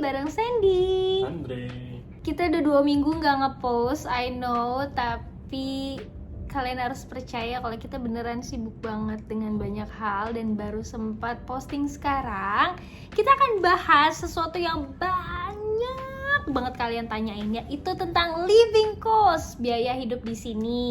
bareng Sandy. Andre. Kita udah 2 minggu nggak ngepost, I know, tapi kalian harus percaya kalau kita beneran sibuk banget dengan banyak hal dan baru sempat posting sekarang. Kita akan bahas sesuatu yang banyak banget kalian tanyain, yaitu tentang living cost, biaya hidup di sini.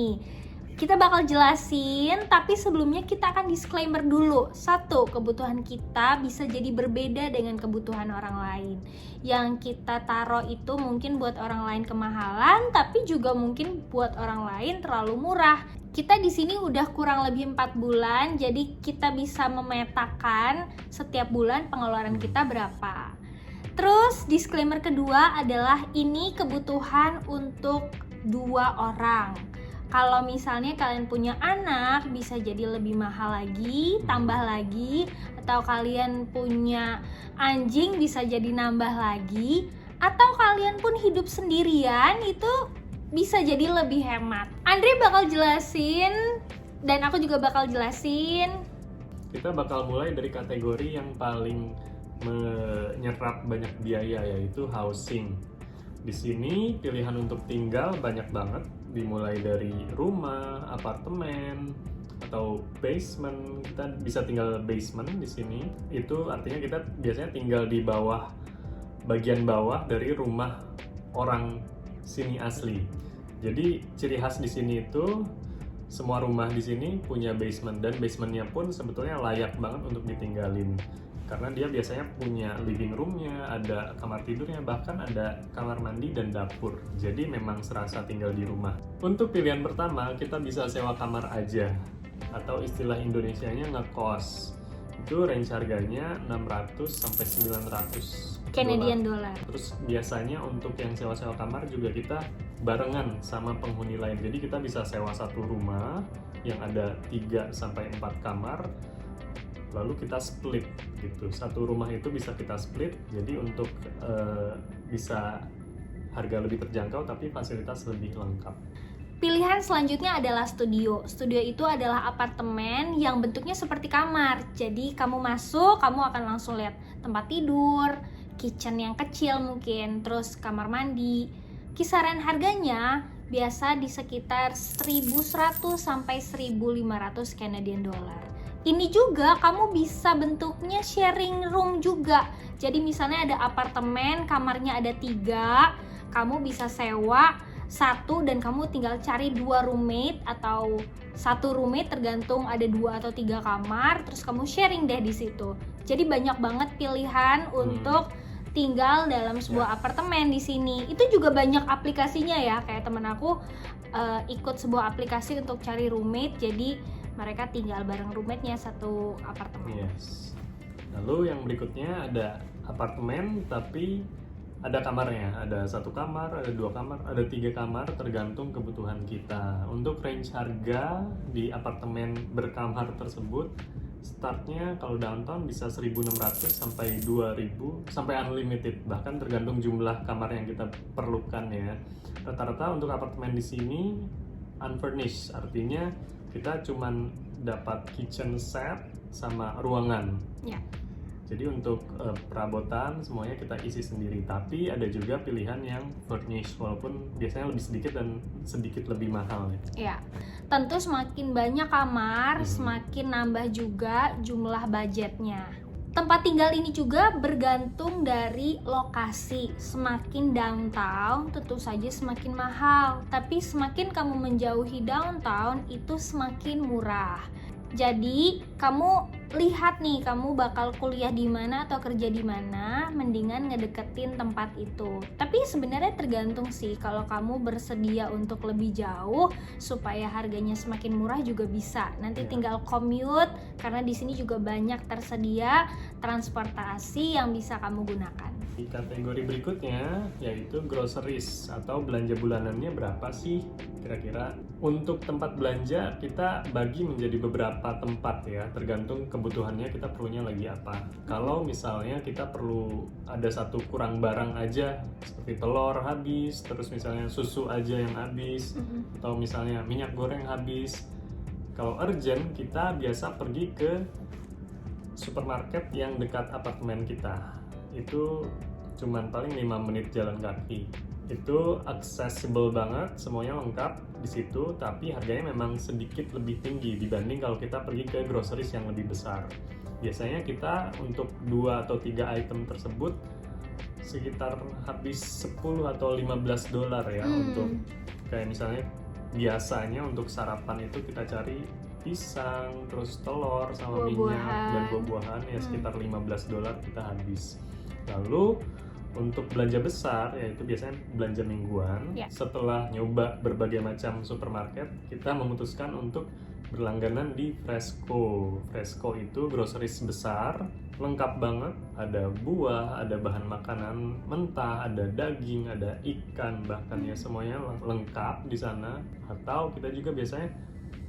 Kita bakal jelasin, tapi sebelumnya kita akan disclaimer dulu. 1, kebutuhan kita bisa jadi berbeda dengan kebutuhan orang lain. Yang kita taruh itu mungkin buat orang lain kemahalan, tapi juga mungkin buat orang lain terlalu murah. Kita di sini udah kurang lebih 4 bulan, jadi kita bisa memetakan setiap bulan pengeluaran kita berapa. Terus disclaimer kedua adalah ini kebutuhan untuk 2 orang. Kalau misalnya kalian punya anak, bisa jadi lebih mahal lagi, tambah lagi. Atau kalian punya anjing, bisa jadi nambah lagi. Atau kalian pun hidup sendirian, itu bisa jadi lebih hemat. Andre bakal jelasin, dan aku juga bakal jelasin. Kita bakal mulai dari kategori yang paling menyerap banyak biaya, yaitu housing. Di sini pilihan untuk tinggal banyak banget, dimulai dari rumah, apartemen, atau basement. Kita bisa tinggal basement di sini. Itu artinya kita biasanya tinggal di bawah, bagian bawah dari rumah orang sini asli. Jadi ciri khas di sini itu semua rumah di sini punya basement, dan basementnya pun sebetulnya layak banget untuk ditinggalin. Karena dia biasanya punya living roomnya, ada kamar tidurnya, bahkan ada kamar mandi dan dapur. Jadi memang serasa tinggal di rumah. Untuk pilihan pertama, kita bisa sewa kamar aja, atau istilah Indonesianya ngekos. Itu range harganya 600 sampai 900 Canadian dollar. Terus biasanya untuk yang sewa-sewa kamar juga kita barengan sama penghuni lain. Jadi kita bisa sewa satu rumah yang ada 3 sampai 4 kamar, lalu kita split gitu. Satu rumah itu bisa kita split, jadi untuk bisa harga lebih terjangkau tapi fasilitas lebih lengkap. Pilihan selanjutnya adalah studio. Studio itu adalah apartemen yang bentuknya seperti kamar. Jadi kamu masuk, kamu akan langsung lihat tempat tidur, kitchen yang kecil mungkin, terus kamar mandi. Kisaran harganya biasa di sekitar 1.100 sampai 1.500 Canadian dollar. Ini juga kamu bisa bentuknya sharing room juga. Jadi misalnya ada apartemen, kamarnya ada 3, kamu bisa sewa 1 dan kamu tinggal cari 2 roommate atau 1 roommate, tergantung ada 2 atau 3 kamar, terus kamu sharing deh di situ. Jadi banyak banget pilihan untuk tinggal dalam sebuah apartemen di sini. Itu juga banyak aplikasinya ya, kayak temen aku ikut sebuah aplikasi untuk cari roommate, jadi mereka tinggal bareng roommate-nya satu apartemen. Yes. Lalu yang berikutnya ada apartemen tapi ada kamarnya, ada 1 kamar, ada 2 kamar, ada 3 kamar, tergantung kebutuhan kita. Untuk range harga di apartemen berkamar tersebut, startnya kalau downtown bisa 1.600 sampai 2.000 sampai unlimited, bahkan tergantung jumlah kamar yang kita perlukan ya. Rata-rata untuk apartemen di sini unfurnished, artinya kita cuman dapat kitchen set sama ruangan. Ya. Jadi untuk perabotan semuanya kita isi sendiri. Tapi ada juga pilihan yang furnished, walaupun biasanya lebih sedikit dan sedikit lebih mahal ya. Ya, tentu semakin banyak kamar, semakin nambah juga jumlah budgetnya. Tempat tinggal ini juga bergantung dari lokasi. Semakin downtown tentu saja semakin mahal, tapi semakin kamu menjauhi downtown itu semakin murah. Jadi kamu lihat nih, kamu bakal kuliah di mana atau kerja di mana, mendingan ngedeketin tempat itu. Tapi sebenarnya tergantung sih, kalau kamu bersedia untuk lebih jauh supaya harganya semakin murah juga bisa. Nanti tinggal commute, karena di sini juga banyak tersedia transportasi yang bisa kamu gunakan. Di kategori berikutnya yaitu groceries atau belanja bulanannya berapa sih kira-kira. Untuk tempat belanja kita bagi menjadi beberapa tempat ya, tergantung kebutuhannya kita perlunya lagi apa. Kalau misalnya kita perlu ada satu kurang barang aja, seperti telur habis, terus misalnya susu aja yang habis, atau misalnya minyak goreng habis. Kalau urgent kita biasa pergi ke supermarket yang dekat apartemen kita. Itu cuman paling 5 menit jalan kaki. Itu accessible banget, semuanya lengkap di situ, tapi harganya memang sedikit lebih tinggi dibanding kalau kita pergi ke groceries yang lebih besar. Biasanya kita untuk 2 atau 3 item tersebut sekitar habis 10 atau 15 dolar ya. Untuk kayak misalnya biasanya untuk sarapan itu kita cari pisang, terus telur sama minyak dan buah-buahan ya sekitar 15 dolar kita habis. Lalu untuk belanja besar, yaitu biasanya belanja mingguan, setelah nyoba berbagai macam supermarket, kita memutuskan untuk berlangganan di Fresco. Fresco itu groceries besar, lengkap banget, ada buah, ada bahan makanan mentah, ada daging, ada ikan, bahkan ya semuanya lengkap di sana. Atau kita juga biasanya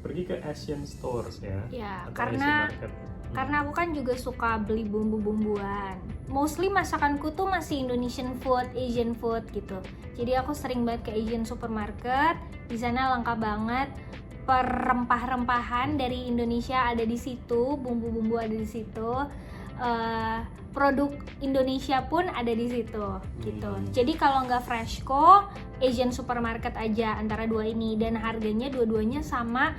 pergi ke Asian stores ya, atau karena Asian market. Karena aku kan juga suka beli bumbu-bumbuan. Mostly masakanku tuh masih Indonesian food, Asian food gitu. Jadi aku sering banget ke Asian supermarket. Di sana lengkap banget. Rempah-rempahan dari Indonesia ada di situ, bumbu-bumbu ada di situ. Produk Indonesia pun ada di situ gitu. Jadi kalau nggak Fresco, Asian supermarket aja antara dua ini, dan harganya dua-duanya sama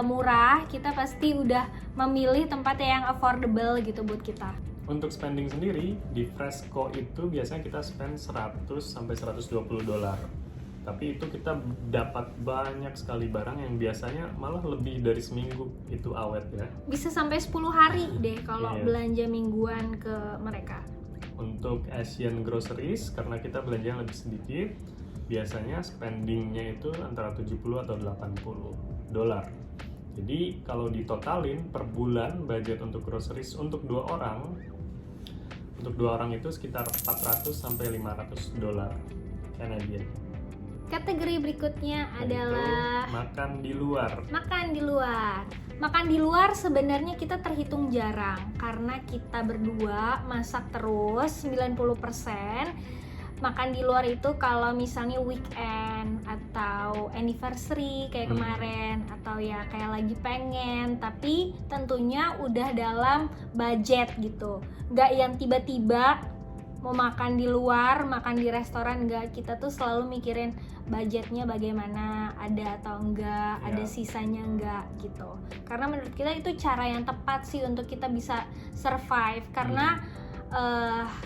murah. Kita pasti udah memilih tempat yang affordable gitu buat kita. Untuk spending sendiri di Fresco itu biasanya kita spend 100 sampai 120 dolar. Tapi itu kita dapat banyak sekali barang yang biasanya malah lebih dari seminggu itu awet ya. Bisa sampai 10 hari deh kalau belanja mingguan ke mereka. Untuk Asian groceries, karena kita belanja lebih sedikit, biasanya spendingnya itu antara 70 atau 80 dolar. Jadi kalau ditotalin per bulan budget untuk groceries untuk dua orang itu sekitar 400 sampai 500 dolar Canadian. Kategori berikutnya adalah makan di luar. Makan di luar sebenarnya kita terhitung jarang karena kita berdua masak terus 90%. Makan di luar itu kalau misalnya weekend atau anniversary kayak kemarin, atau ya kayak lagi pengen, tapi tentunya udah dalam budget gitu. Nggak yang tiba-tiba mau makan di luar, makan di restoran, nggak. Kita tuh selalu mikirin budgetnya bagaimana, ada atau enggak, ada sisanya enggak gitu. Karena menurut kita itu cara yang tepat sih untuk kita bisa survive. Karena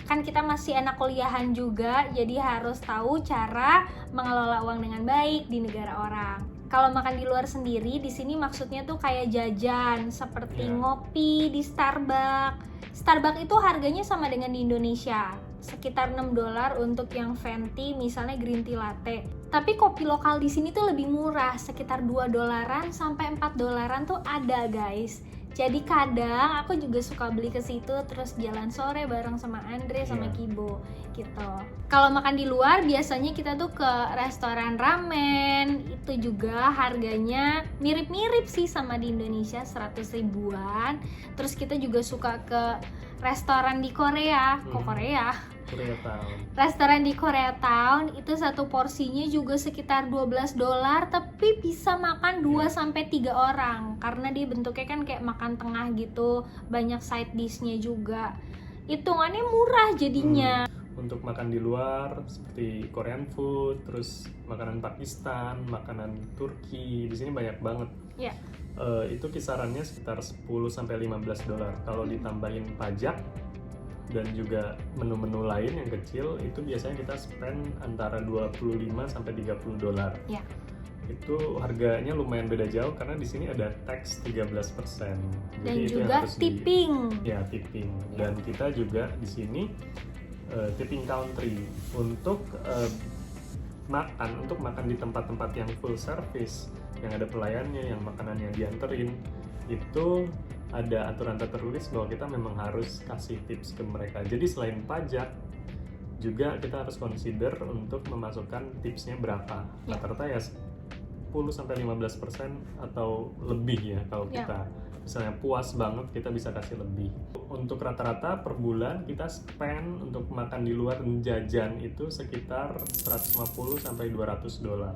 kan kita masih anak kuliahan juga, jadi harus tahu cara mengelola uang dengan baik di negara orang. Kalau makan di luar sendiri, di sini maksudnya tuh kayak jajan, seperti ngopi di Starbucks. Starbucks itu harganya sama dengan di Indonesia, sekitar 6 dolar untuk yang venti, misalnya green tea latte. Tapi kopi lokal di sini tuh lebih murah, sekitar 2 dolaran sampai 4 dolaran tuh ada, guys. Jadi kadang aku juga suka beli ke situ terus jalan sore bareng sama Andre sama Kibo gitu. Kalau makan di luar biasanya kita tuh ke restoran ramen, itu juga harganya mirip-mirip sih sama di Indonesia, 100 ribuan. Terus kita juga suka ke restoran di Korea, restoran di Koreatown itu satu porsinya juga sekitar 12 dolar, tapi bisa makan 2 sampai 3 orang karena dia bentuknya kan kayak makan tengah gitu, banyak side dish-nya juga. Hitungannya murah jadinya. Untuk makan di luar seperti Korean food, terus makanan Pakistan, makanan Turki, di sini banyak banget. Itu kisarannya sekitar 10 sampai 15 dolar. Kalau ditambahin pajak dan juga menu-menu lain yang kecil, itu biasanya kita spend antara 25 sampai 30 dolar. Itu harganya lumayan beda jauh karena di sini ada tax 13%. Dan jadi juga tipping. Tipping. Dan kita juga di sini tipping country untuk makan di tempat-tempat yang full service, yang ada pelayannya, yang makanannya dianterin, itu ada aturan tertulis bahwa kita memang harus kasih tips ke mereka. Jadi selain pajak, juga kita harus consider untuk memasukkan tipsnya berapa. Rata-rata ya 10-15% atau lebih ya kalau kita misalnya puas banget kita bisa kasih lebih. Untuk rata-rata per bulan kita spend untuk makan di luar dan jajan itu sekitar 150 sampai 200 dolar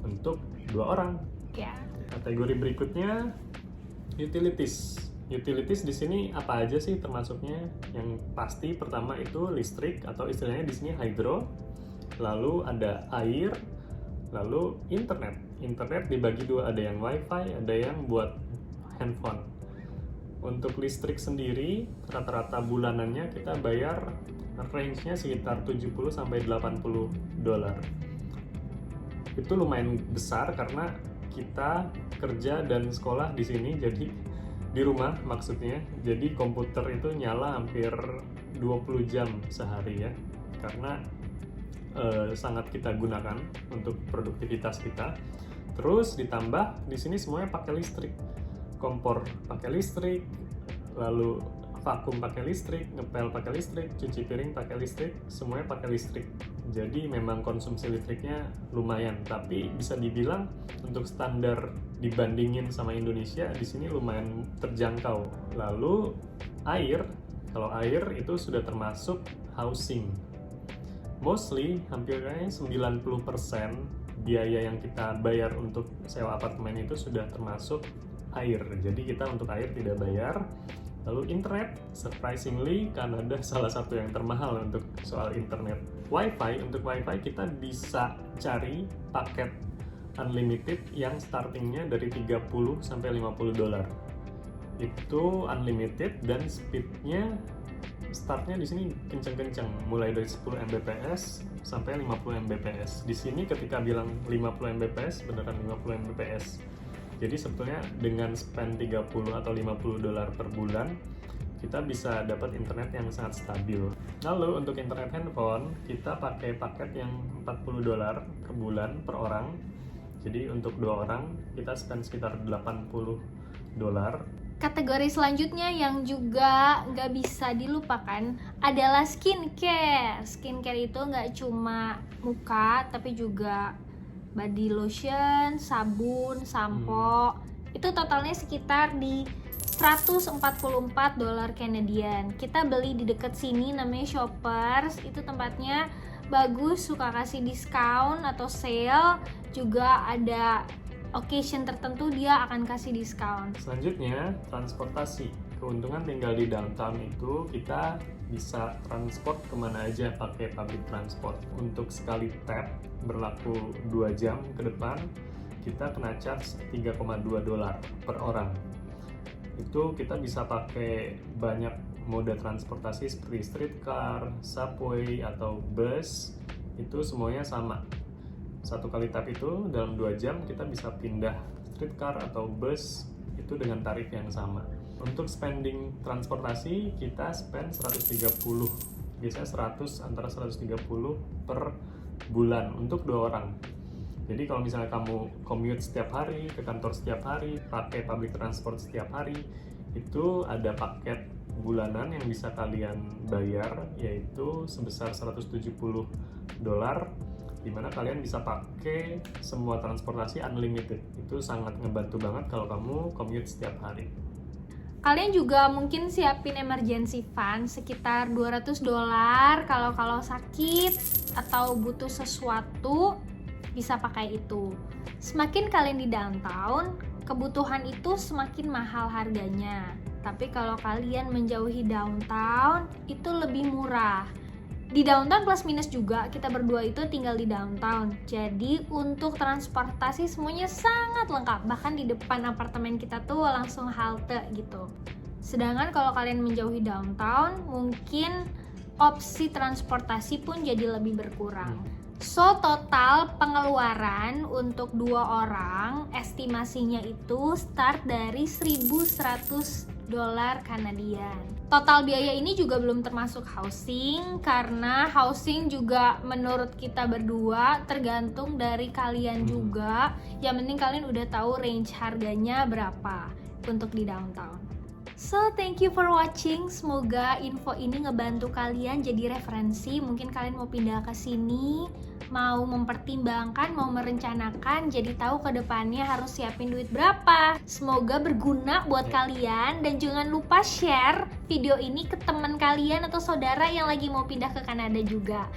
untuk 2 orang. Kategori berikutnya utilities. Utilities di sini apa aja sih termasuknya? Yang pasti pertama itu listrik atau istilahnya di sini hydro, lalu ada air, lalu internet. Internet dibagi dua, ada yang wifi, ada yang buat handphone. Untuk listrik sendiri rata-rata bulanannya kita bayar range-nya sekitar 70 sampai 80 dolar. Itu lumayan besar karena kita kerja dan sekolah di sini, jadi di rumah maksudnya, jadi komputer itu nyala hampir 20 jam sehari ya, karena sangat kita gunakan untuk produktivitas kita. Terus ditambah di sini semuanya pakai listrik, kompor pakai listrik, lalu vakum pakai listrik, ngepel pakai listrik, cuci piring pakai listrik, semuanya pakai listrik. Jadi memang konsumsi listriknya lumayan, tapi bisa dibilang untuk standar dibandingin sama Indonesia di sini lumayan terjangkau. Lalu air, kalau air itu sudah termasuk housing. Mostly hampir kayaknya 90% biaya yang kita bayar untuk sewa apartemen itu sudah termasuk air. Jadi kita untuk air tidak bayar. Lalu internet, surprisingly Kanada salah satu yang termahal untuk soal internet. Wifi, untuk wifi kita bisa cari paket unlimited yang startingnya dari 30 sampai 50 dolar. Itu unlimited dan speednya startnya di sini kenceng-kenceng, mulai dari 10 Mbps sampai 50 Mbps. Di sini ketika bilang 50 Mbps, beneran 50 Mbps. Jadi sebetulnya dengan spend 30 atau 50 dolar per bulan, kita bisa dapat internet yang sangat stabil. Lalu untuk internet handphone, kita pakai paket yang 40 dolar per bulan per orang. Jadi untuk 2 orang, kita spend sekitar 80 dolar. Kategori selanjutnya yang juga nggak bisa dilupakan adalah skincare. Skincare itu nggak cuma muka, tapi juga body lotion, sabun, sampo. Itu totalnya sekitar di 144 dolar Canadian. Kita beli di deket sini namanya Shoppers. Itu tempatnya bagus, suka kasih diskon atau sale. Juga ada occasion tertentu dia akan kasih diskon. Selanjutnya, transportasi. Keuntungan tinggal di downtown itu kita bisa transport kemana aja pakai public transport. Untuk sekali tap berlaku 2 jam ke depan, kita kena charge 3,2 dolar per orang. Itu kita bisa pakai banyak moda transportasi seperti streetcar, subway, atau bus. Itu semuanya sama. Satu kali tap itu dalam 2 jam kita bisa pindah streetcar atau bus itu dengan tarif yang sama. Untuk spending transportasi kita spend 130, biasanya 100 antara 130 per bulan untuk 2 orang. Jadi kalau misalnya kamu commute setiap hari, ke kantor setiap hari, pakai public transport setiap hari, itu ada paket bulanan yang bisa kalian bayar, yaitu sebesar 170 dolar, dimana kalian bisa pakai semua transportasi unlimited. Itu sangat ngebantu banget kalau kamu commute setiap hari. Kalian juga mungkin siapin emergency fund sekitar 200 dolar kalau sakit atau butuh sesuatu, bisa pakai itu. Semakin kalian di downtown, kebutuhan itu semakin mahal harganya. Tapi kalau kalian menjauhi downtown, itu lebih murah. Di downtown plus minus juga, kita berdua itu tinggal di downtown. Jadi untuk transportasi semuanya sangat lengkap. Bahkan di depan apartemen kita tuh langsung halte gitu. Sedangkan kalau kalian menjauhi downtown, mungkin opsi transportasi pun jadi lebih berkurang. So total pengeluaran untuk 2 orang estimasinya itu start dari 1.100 dolar Kanadian. Total biaya ini juga belum termasuk housing, karena housing juga menurut kita berdua tergantung dari kalian juga. Yang penting kalian udah tahu range harganya berapa untuk di downtown. So thank you for watching. Semoga info ini ngebantu kalian jadi referensi. Mungkin kalian mau pindah ke sini, mau mempertimbangkan, mau merencanakan, jadi tahu ke depannya harus siapin duit berapa. Semoga berguna buat kalian, dan jangan lupa share video ini ke teman kalian atau saudara yang lagi mau pindah ke Kanada juga.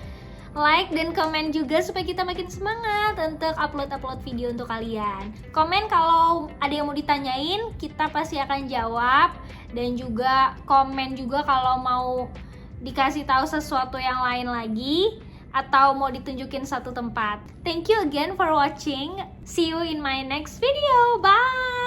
like dan komen juga supaya kita makin semangat untuk upload video untuk kalian. Komen kalau ada yang mau ditanyain, kita pasti akan jawab. Dan juga komen juga kalau mau dikasih tahu sesuatu yang lain lagi atau mau ditunjukin satu tempat. Thank you again for watching. See you in my next video. Bye.